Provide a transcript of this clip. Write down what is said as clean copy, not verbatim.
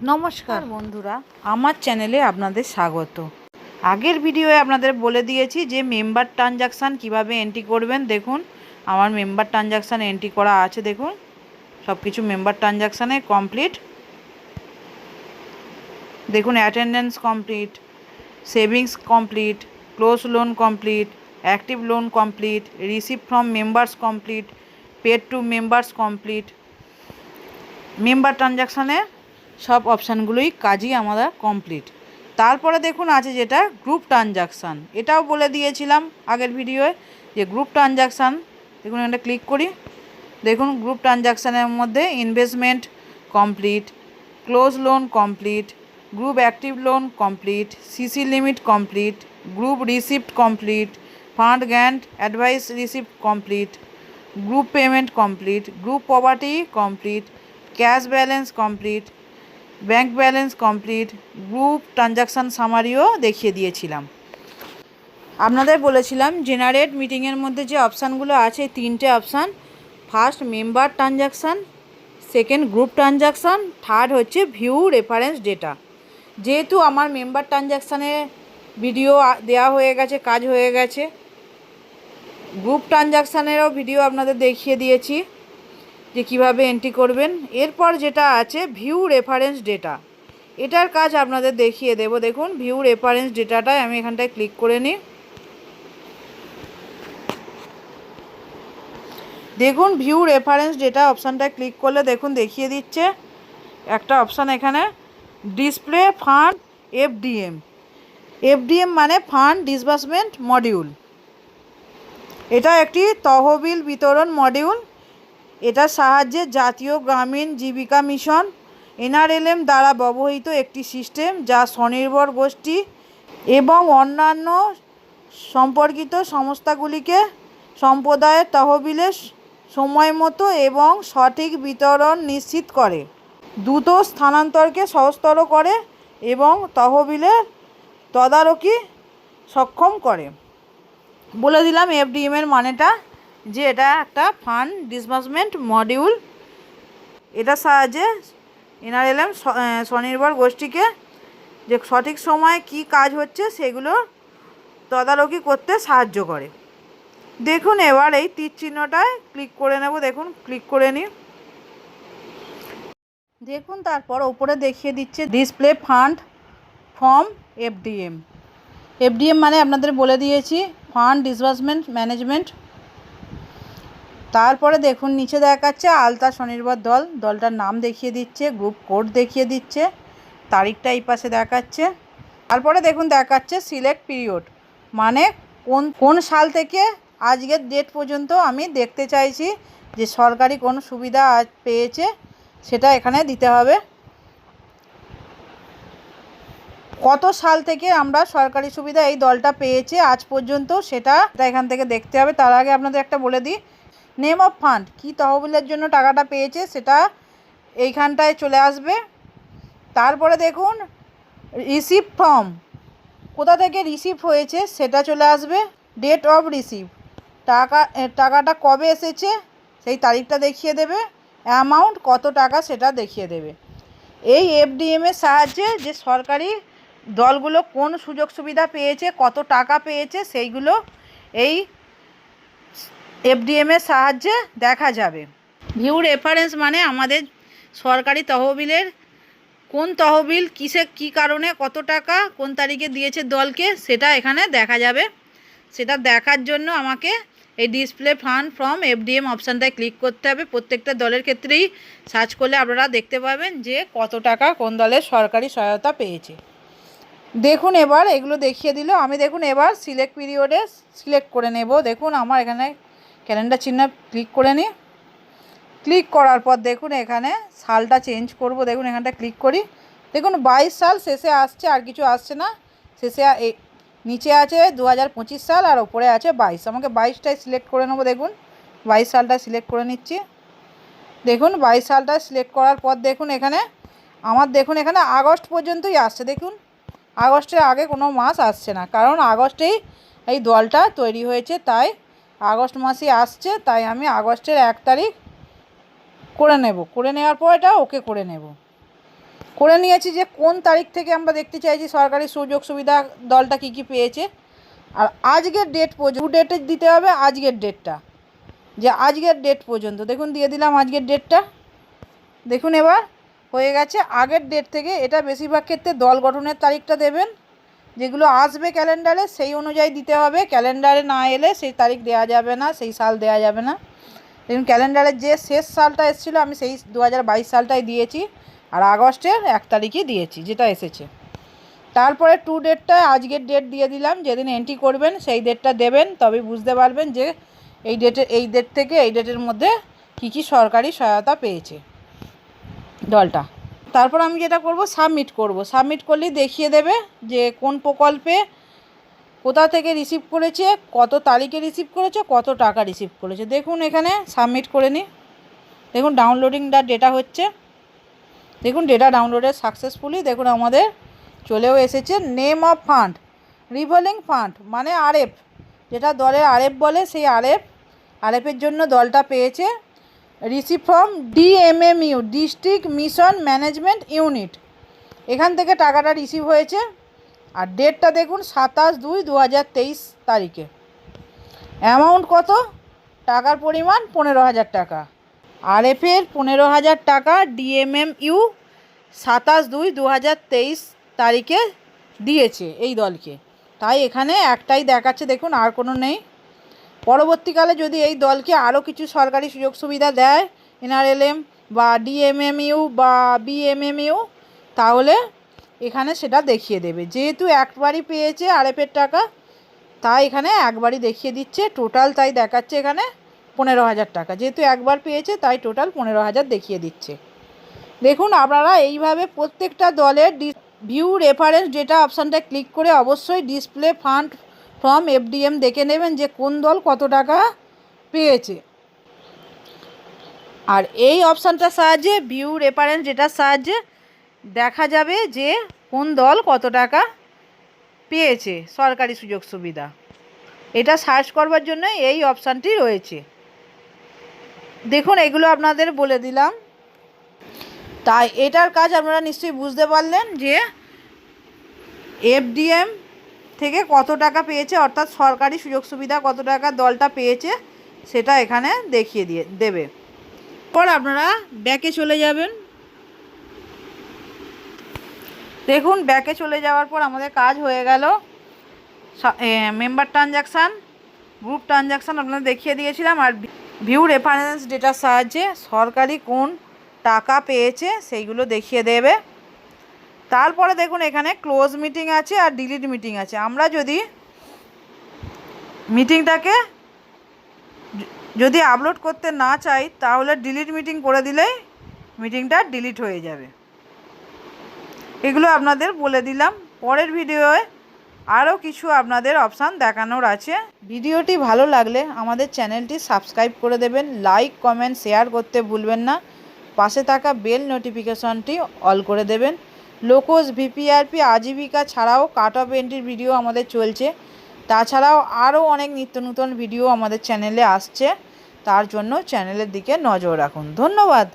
নমস্কার বন্ধুরা, আমার চ্যানেলে আপনাদের স্বাগত। আগের ভিডিওয়ে আপনাদের বলে দিয়েছি যে মেম্বার ট্রানজাকশান কিভাবে এন্ট্রি করবেন। দেখুন আমার মেম্বার ট্রানজাকশান এন্ট্রি করা আছে। দেখুন সব কিছু মেম্বার ট্রানজাকশানে কমপ্লিট। দেখুন attendance complete, savings complete, close loan complete, active loan complete, receive from members complete, paid to members complete. Member ট্রানজাকশানে সব অপশানগুলোই কাজই আমাদের কমপ্লিট। তারপরে দেখুন আছে যেটা গ্রুপ ট্রানজাকশান, এটাও বলে দিয়েছিলাম আগের ভিডিওয়ে যে গ্রুপ ট্রানজাকশান। দেখুন এটা ক্লিক করি। দেখুন গ্রুপ ট্রানজাকশানের মধ্যে investment complete, close loan complete, group active loan complete, CC limit complete, group receipt complete, fund grant advice receipt complete, group payment complete, group property complete, cash balance complete, bank balance complete, group transaction সামারিও দেখিয়ে দিয়েছিলাম। আপনাদের বলেছিলাম generate মিটিংয়ের মধ্যে যে অপশানগুলো আছে, তিনটে option, first member transaction, second group transaction, third হচ্ছে ভিউ রেফারেন্স ডেটা। যেহেতু আমার মেম্বার ট্রানজাকশানে ভিডিও দেওয়া হয়ে গেছে, কাজ হয়ে গেছে, গ্রুপ ট্রানজাকশানেরও ভিডিও আপনাদের দেখিয়ে দিয়েছি যে কীভাবে এন্ট্রি করবেন। এরপর যেটা আছে ভিউ রেফারেন্স ডেটা, এটার কাজ আপনাদের দেখিয়ে দেব। দেখুন ভিউ রেফারেন্স ডেটাটায় আমি এখানটায় ক্লিক করে নিই। দেখুন ভিউ রেফারেন্স ডেটা অপশানটায় ক্লিক করলে দেখুন দেখিয়ে দিচ্ছে একটা অপশান এখানে, ডিসপ্লে ফান্ড এফডিএম। এফডিএম মানে ফান্ড ডিসবার্সমেন্ট মডিউল। এটা একটি তহবিল বিতরণ মডিউল। এটার সাহায্যে জাতীয় গ্রামীণ জীবিকা মিশন এনআরএলএম দ্বারা ব্যবহৃত একটি সিস্টেম, যা স্বনির্ভর গোষ্ঠী এবং অন্যান্য সম্পর্কিত সংস্থাগুলিকে সম্প্রদায়ের তহবিলের সময়মতো এবং সঠিক বিতরণ নিশ্চিত করে, দ্রুত স্থানান্তরকে সহজতর করে এবং তহবিলের তদারকি সক্ষম করে। বলে দিলাম এফডিএমের মানেটা, যে এটা একটা ফান্ড ডিসবার্সমেন্ট মডিউল। এটার সাহায্যে এনআরএলএম স্বনির্ভর গোষ্ঠীকে যে সঠিক সময়ে কি কাজ হচ্ছে সেগুলো তদারকি করতে সাহায্য করে। দেখুন এবার এই তীর চিহ্নটায় ক্লিক করে নেব। দেখুন ক্লিক করে নিই। দেখুন তারপর ওপরে দেখিয়ে দিচ্ছে display fund from FDM. FDM মানে আপনাদের বলে দিয়েছি ফান্ড ডিসবার্সমেন্ট ম্যানেজমেন্ট। তারপরে দেখুন নিচে দেখাচ্ছে আলতা স্বনির্ভর দল, দলটার নাম দেখিয়ে দিচ্ছে, গ্রুপ কোড দেখিয়ে দিচ্ছে, তারিখটা এই পাশে দেখাচ্ছে। তারপরে দেখুন দেখাচ্ছে সিলেক্ট পিরিয়ড, মানে কোন সাল থেকে আজকের ডেট পর্যন্ত আমি দেখতে চাইছি যে সরকারি কোন সুবিধা পেয়েছে সেটা এখানে দিতে হবে। কত সাল থেকে আমরা সরকারি সুবিধা এই দলটা পেয়েছে আজ পর্যন্ত সেটা এখান থেকে দেখতে হবে। তার আগে আপনাদের একটা বলে দিই, নেম অফ ফান্ড, কী তহবিলের জন্য টাকাটা পেয়েছে সেটা এইখানটায় চলে আসবে। তারপরে দেখুন রিসিভ ফ্রম, কোথা থেকে রিসিভ হয়েছে সেটা চলে আসবে। ডেট অফ রিসিভ, টাকাটা কবে এসেছে সেই তারিখটা দেখিয়ে দেবে। অ্যামাউন্ট কত টাকা সেটা দেখিয়ে দেবে। এই এফডিএমের সাহায্যে যে সরকারি দলগুলো কোন সুযোগ সুবিধা পেয়েছে, কত টাকা পেয়েছে, সেইগুলো এই এফডিএমের সাহায্যে দেখা যাবে। ভিউ রেফারেন্স মানে আমাদের সরকারি তহবিলের কোন তহবিল কিসে কী কারণে কত টাকা কোন তারিখে দিয়েছে দলকে সেটা এখানে দেখা যাবে। সেটা দেখার জন্য আমাকে এই ডিসপ্লে ফান্ড ফ্রম এফডিএম অপশানটায় ক্লিক করতে হবে। প্রত্যেকটা দলের ক্ষেত্রেই সার্চ করলে আপনারা দেখতে পাবেন যে কত টাকা কোন দলের সরকারি সহায়তা পেয়েছে। দেখুন এবার এগুলো দেখিয়ে দিল। আমি দেখুন এবার সিলেক্ট পিরিয়ডে সিলেক্ট করে নেব। দেখুন আমার এখানে ক্যালেন্ডার চিহ্ন ক্লিক করে নিই। ক্লিক করার পর দেখুন এখানে সালটা চেঞ্জ করব। দেখুন এখানটা ক্লিক করি। দেখুন 22 সাল শেষে আসছে, আর কিছু আসছে না। শেষে নিচে আছে 2025 সাল আর ওপরে আছে 22। আমাকে 22টাই সিলেক্ট করে নেবো। দেখুন 22 সালটা সিলেক্ট করে নিচ্ছি। দেখুন 22 সালটা সিলেক্ট করার পর দেখুন এখানে আমার দেখুন এখানে আগস্ট পর্যন্তই আসছে। দেখুন আগস্টের আগে কোনো মাস আসছে না, কারণ আগস্টেই এই দলটা তৈরি হয়েছে, তাই আগস্ট মাসই আসছে। তাই আমি আগস্টের 1 তারিখ করে নেব। করে নেওয়ার পর এটা ওকে করে নেব। করে নিয়েছি যে কোন তারিখ থেকে আমরা দেখতে চাইছি সরকারি সুযোগ সুবিধা দলটা কী কী পেয়েছে। আর আজকের ডেট পর্যন্ত ডেটে দিতে হবে, আজকের ডেটটা যে আজকের ডেট পর্যন্ত দেখুন দিয়ে দিলাম আজকের ডেটটা। দেখুন এবার হয়ে গেছে। আগের ডেট থেকে এটা বেশিরভাগ ক্ষেত্রে দল গঠনের তারিখটা দেবেন, যেগুলো আসবে ক্যালেন্ডারে সেই অনুযায়ী দিতে হবে। ক্যালেন্ডারে না এলে সেই তারিখ দেওয়া যাবে না, সেই সাল দেওয়া যাবে না। দেখুন ক্যালেন্ডারের যে শেষ সালটা এসেছিলো আমি সেই 2022 সালটাই দিয়েছি, আর আগস্টের 1 তারিখই দিয়েছি যেটা এসেছে। তারপরে টু ডেটটা আজকের ডেট দিয়ে দিলাম, যেদিন এন্ট্রি করবেন সেই ডেটটা দেবেন, তবে বুঝতে পারবেন যে এই ডেট থেকে এই ডেটের মধ্যে কী কী সরকারি সহায়তা পেয়েছে দলটা। তারপর আমি যেটা করব সাবমিট করলেই দেখিয়ে দেবে যে কোন প্রকল্পে কোথা থেকে রিসিভ করেছে, কত তারিখে রিসিভ করেছে, কত টাকা রিসিভ করেছে। দেখুন এখানে সাবমিট করে নিই। দেখুন ডাউনলোডিংটা ডেটা হচ্ছে। দেখুন ডেটা ডাউনলোডেড সাকসেসফুলি। দেখুন আমাদের চলেও এসেছে। নেম অফ ফান্ড রিভলিং ফান্ড মানে আরএফ, যেটা দলের আরএফ বলে, সেই আরএফের জন্য দলটা পেয়েছে receive from DMMU district mission management unit. এখান থেকে টাকাটা রিসিভ হয়েছে। আর ডেটটা দেখুন 27/2/2023 তারিখে। অ্যামাউন্ট কত? টাকার পরিমাণ 15,000 টাকা। আরএফের 15,000 টাকা ডিএমএমইউ 27/2/2023 তারিখে দিয়েছে এই দলকে। তাই এখানে একটাই দেখাচ্ছে, দেখুন আর কোনো নেই। পরবর্তীকালে যদি এই দলকে আরও কিছু সরকারি সুযোগ সুবিধা দেয়, এনআরএলএম বা ডিএমএমইউ বা বিএমএমইউ, তাহলে এখানে সেটা দেখিয়ে দেবে। যেহেতু একবারই পেয়েছে আরএফের টাকা, তাই এখানে একবারই দেখিয়ে দিচ্ছে। টোটাল তাই দেখাচ্ছে এখানে 15,000 টাকা। যেহেতু একবার পেয়েছে তাই টোটাল 15,000 দেখিয়ে দিচ্ছে। দেখুন আপনারা এইভাবে প্রত্যেকটা দলের ভিউ রেফারেন্স ডেটা অপশানটা ক্লিক করে অবশ্যই ডিসপ্লে ফান্ড ফ্রম এফডিএম দেখে নেবেন যে কোন দল কত টাকা পেয়েছে। আর এই অপশানটার সাহায্যে ভিউ রেফারেন্স ডেটার সাহায্যে দেখা যাবে যে কোন দল কত টাকা পেয়েছে সরকারি সুযোগ সুবিধা। এটা সার্চ করবার জন্য এই অপশানটি রয়েছে। দেখুন এগুলো আপনাদের বলে দিলাম। তাই এটার কাজ আপনারা নিশ্চয়ই বুঝতে পারলেন যে এফডিএম থেকে কত টাকা পেয়েছে, অর্থাৎ সরকারি সুযোগ সুবিধা কত টাকা দলটা পেয়েছে সেটা এখানে দেখিয়ে দেবে। পর আপনারা ব্যাকে চলে যাবেন। দেখুন ব্যাকে চলে যাওয়ার পর আমাদের কাজ হয়ে গেল। মেম্বার ট্রানজাকশান, গ্রুপ ট্রানজাকশান আপনাদের দেখিয়ে দিয়েছিলাম। আর ভিউ রেফারেন্স ডেটার সাহায্যে সরকারি কোন টাকা পেয়েছে সেইগুলো দেখিয়ে দেবে। তারপরে দেখুন এখানে ক্লোজ মিটিং আছে আর ডিলিট মিটিং আছে। আমরা যদি মিটিংটাকে যদি আপলোড করতে না চাই তাহলে ডিলিট মিটিং করে দিলেই মিটিংটা ডিলিট হয়ে যাবে। এগুলো আপনাদের বলে দিলাম। পরের ভিডিওয়ে আরও কিছু আপনাদের অপশান দেখানোর আছে। ভিডিওটি ভালো লাগলে আমাদের চ্যানেলটি সাবস্ক্রাইব করে দেবেন, লাইক কমেন্ট শেয়ার করতে ভুলবেন না, পাশে থাকা বেল নোটিফিকেশনটি অল করে দেবেন। লোকোজ ভিপিআরপি আজীবিকা ছাড়াও কাট অফ এন্ট্রির ভিডিও আমাদের চলছে। তাছাড়াও আরও অনেক নিত্য নতুন ভিডিও আমাদের চ্যানেলে আসছে, তার জন্য চ্যানেলের দিকে নজর রাখুন। ধন্যবাদ।